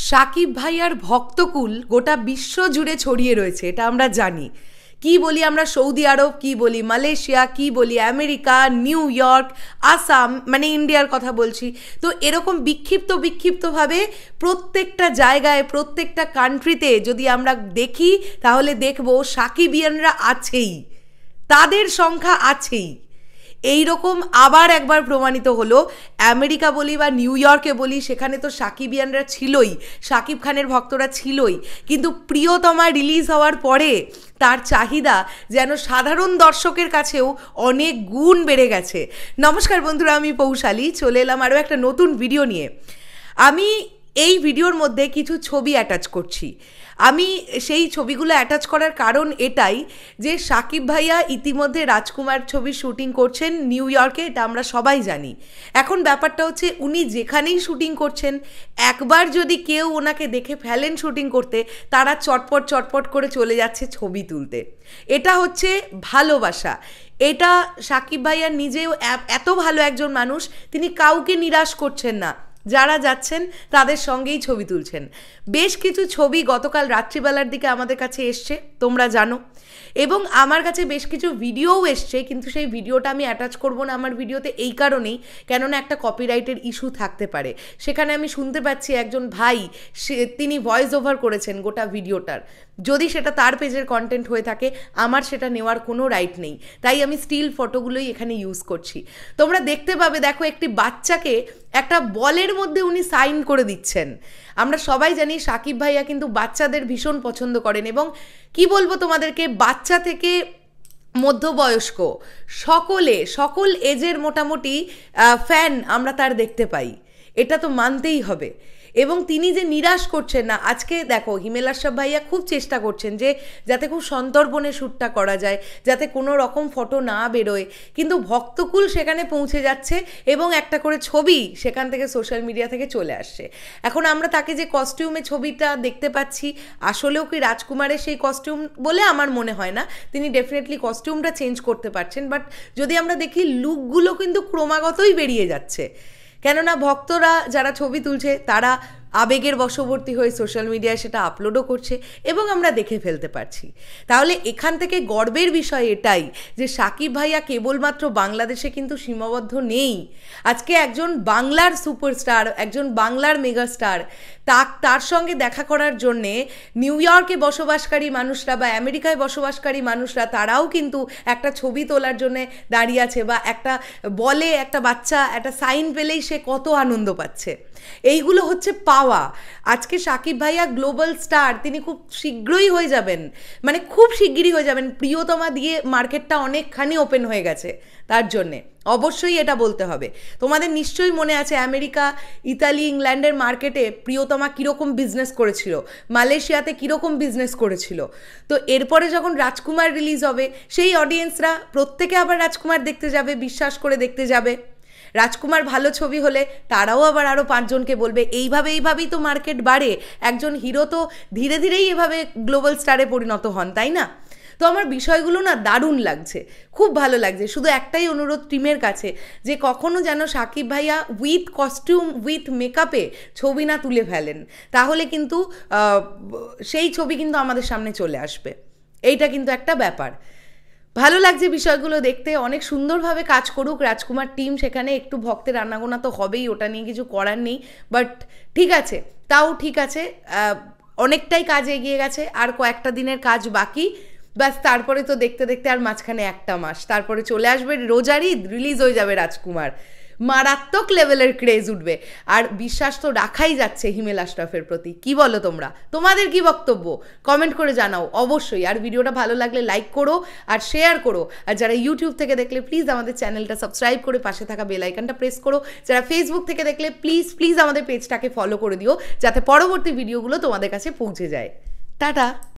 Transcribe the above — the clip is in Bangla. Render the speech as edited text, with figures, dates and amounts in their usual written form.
সাকিব ভাইয়ার ভক্তকুল গোটা বিশ্ব জুড়ে ছড়িয়ে রয়েছে, এটা আমরা জানি। কি বলি আমরা সৌদি আরব, কি বলি মালয়েশিয়া, কি বলি আমেরিকা, নিউ ইয়র্ক, আসাম, মানে ইন্ডিয়ার কথা বলছি। তো এরকম বিক্ষিপ্তভাবে প্রত্যেকটা জায়গায়, প্রত্যেকটা কান্ট্রিতে যদি আমরা দেখি তাহলে দেখব সাকিবিয়ানরা আছেই, তাদের সংখ্যা আছেই। এই রকম আবার একবার প্রমাণিত হলো, আমেরিকা বলি বা নিউ ইয়র্কে বলি, সেখানে তো সাকিবিয়ানরা ছিলই, সাকিব খানের ভক্তরা ছিলই, কিন্তু প্রিয়তমা রিলিজ হওয়ার পরে তার চাহিদা যেন সাধারণ দর্শকের কাছেও অনেক গুণ বেড়ে গেছে। নমস্কার বন্ধুরা, আমি পৌশালী, চলে এলাম আরও একটা নতুন ভিডিও নিয়ে। আমি এই ভিডিওর মধ্যে কিছু ছবি অ্যাটাচ করছি। আমি সেই ছবিগুলো অ্যাটাচ করার কারণ এটাই যে সাকিব ভাইয়া ইতিমধ্যে রাজকুমার ছবির শুটিং করছেন নিউ ইয়র্কে, এটা আমরা সবাই জানি। এখন ব্যাপারটা হচ্ছে উনি যেখানেই শুটিং করছেন, একবার যদি কেউ ওনাকে দেখে ফেলেন শুটিং করতে, তারা চটপট করে চলে যাচ্ছে ছবি তুলতে। এটা হচ্ছে ভালোবাসা। এটা সাকিব ভাইয়া নিজেও এত ভালো একজন মানুষ, তিনি কাউকে নিরাশ করছেন না, যারা যাচ্ছেন তাদের সঙ্গেই ছবি তুলছেন। বেশ কিছু ছবি গতকাল রাত্রিবেলার দিকে আমাদের কাছে এসছে, তোমরা জানো, এবং আমার কাছে বেশ কিছু ভিডিওও এসছে, কিন্তু সেই ভিডিওটা আমি অ্যাটাচ করব না আমার ভিডিওতে এই কারণেই, কেননা একটা কপিরাইটের ইস্যু থাকতে পারে। সেখানে আমি শুনতে পাচ্ছি একজন ভাই, তিনি ভয়েস ওভার করেছেন গোটা ভিডিওটার। যদি সেটা তার পেজের কন্টেন্ট হয়ে থাকে, আমার সেটা নেওয়ার কোনো রাইট নেই, তাই আমি স্টিল ফটোগুলোই এখানে ইউজ করছি। তোমরা দেখতে পাবে, দেখো একটি বাচ্চাকে একটা বলের মধ্যে উনি সাইন করে দিচ্ছেন। আমরা সবাই জানি সাকিব ভাইয়া কিন্তু বাচ্চাদের ভীষণ পছন্দ করেন, এবং কি বলবো তোমাদেরকে, বাচ্চা থেকে মধ্যবয়স্ক সকল এজের মোটামুটি ফ্যান আমরা তার দেখতে পাই, এটা তো মানতেই হবে। এবং তিনি যে নিরাশ করছেন না, আজকে দেখো হিমেল আশরাফ ভাইয়া খুব চেষ্টা করছেন যে যাতে খুব সন্তর্পণে শ্যুটটা করা যায়, যাতে কোনো রকম ফটো না বেরোয়, কিন্তু ভক্তকুল সেখানে পৌঁছে যাচ্ছে এবং একটা করে ছবি সেখান থেকে সোশ্যাল মিডিয়া থেকে চলে আসছে। এখন আমরা তাকে যে কস্টিউমে ছবিটা দেখতে পাচ্ছি, আসলেও কি রাজকুমারের সেই কস্টিউম বলে আমার মনে হয় না। তিনি ডেফিনেটলি কস্টিউমটা চেঞ্জ করতে পারছেন, বাট যদি আমরা দেখি লুকগুলো কিন্তু ক্রমাগতই বেরিয়ে যাচ্ছে। কেননা ভক্তরা যারা ছবি তুলছে তারা আবেগের বশবর্তী হয়ে সোশ্যাল মিডিয়ায় সেটা আপলোডও করছে এবং আমরা দেখে ফেলতে পারছি। তাহলে এখান থেকে গর্বের বিষয় এটাই যে সাকিব ভাইয়া কেবলমাত্র বাংলাদেশে কিন্তু সীমাবদ্ধ নেই। আজকে একজন বাংলার সুপারস্টার, একজন বাংলার মেগাস্টার, তার সঙ্গে দেখা করার জন্যে নিউ ইয়র্কে বসবাসকারী মানুষরা বা আমেরিকায় বসবাসকারী মানুষরা, তারাও কিন্তু একটা ছবি তোলার জন্যে দাঁড়িয়ে আছে, বা একটা বলে একটা বাচ্চা একটা সাইন পেলেই সে কত আনন্দ পাচ্ছে। এইগুলো হচ্ছে পাওয়া। আজকে সাকিব ভাইয়া গ্লোবাল স্টার, তিনি খুব শীঘ্রই হয়ে যাবেন, মানে খুব শিগগিরই হয়ে যাবেন। প্রিয়তমা দিয়ে মার্কেটটা অনেকখানি ওপেন হয়ে গেছে তার জন্যে, অবশ্যই এটা বলতে হবে। তোমাদের নিশ্চয়ই মনে আছে আমেরিকা, ইতালি, ইংল্যান্ডের মার্কেটে প্রিয়তমা কীরকম বিজনেস করেছিল, মালয়েশিয়াতে কীরকম বিজনেস করেছিল। তো এরপরে যখন রাজকুমার রিলিজ হবে, সেই অডিয়েন্সরা প্রত্যেকে আবার রাজকুমার দেখতে যাবে, বিশ্বাস করে দেখতে যাবে। রাজকুমার ভালো ছবি হলে তারাও আবার আরও 5 জনকে বলবে। এইভাবেই তো মার্কেট বাড়ে। একজন হিরো তো ধীরে ধীরেই এভাবে গ্লোবাল স্টারে পরিণত হন, তাই না? তো আমার বিষয়গুলো না দারুণ লাগছে, খুব ভালো লাগছে। শুধু একটাই অনুরোধ টিমের কাছে, যে কখনো যেন সাকিব ভাইয়া উইথ কস্টিউম, উইথ মেকআপে ছবি না তুলে ফেলেন, তাহলে কিন্তু সেই ছবি কিন্তু আমাদের সামনে চলে আসবে। এইটা কিন্তু একটা ব্যাপার। ভালো লাগছে বিষয়গুলো দেখতে, অনেক সুন্দরভাবে কাজ করুক রাজকুমার টিম সেখানে। একটু ভক্তের আনাগোনা তো হবেই, ওটা নিয়ে কিছু করার নেই, বাট ঠিক আছে, তাও ঠিক আছে। অনেকটাই কাজ এগিয়ে গেছে, আর কয়েকটা দিনের কাজ বাকি, ব্যাস। তারপরে তো দেখতে দেখতে আর মাঝখানে 1টা মাস, তারপরে চলে আসবে রোজার ঈদ, রিলিজ হয়ে যাবে রাজকুমার, মারাত্মক লেভেলের ক্রেজ উঠবে। আর বিশ্বাস তো রাখাই যাচ্ছে হিমেল আশরাফের প্রতি। কি বলো তোমরা? তোমাদের কি বক্তব্য কমেন্ট করে জানাও অবশ্যই। আর ভিডিওটা ভালো লাগলে লাইক করো আর শেয়ার করো। আর যারা ইউটিউব থেকে দেখলে প্লিজ আমাদের চ্যানেলটা সাবস্ক্রাইব করে পাশে থাকা বেল আইকনটা প্রেস করো। যারা ফেসবুক থেকে দেখলে প্লিজ আমাদের পেজটাকে ফলো করে দিও, যাতে পরবর্তী ভিডিওগুলো তোমাদের কাছে পৌঁছে যায়। টাটা।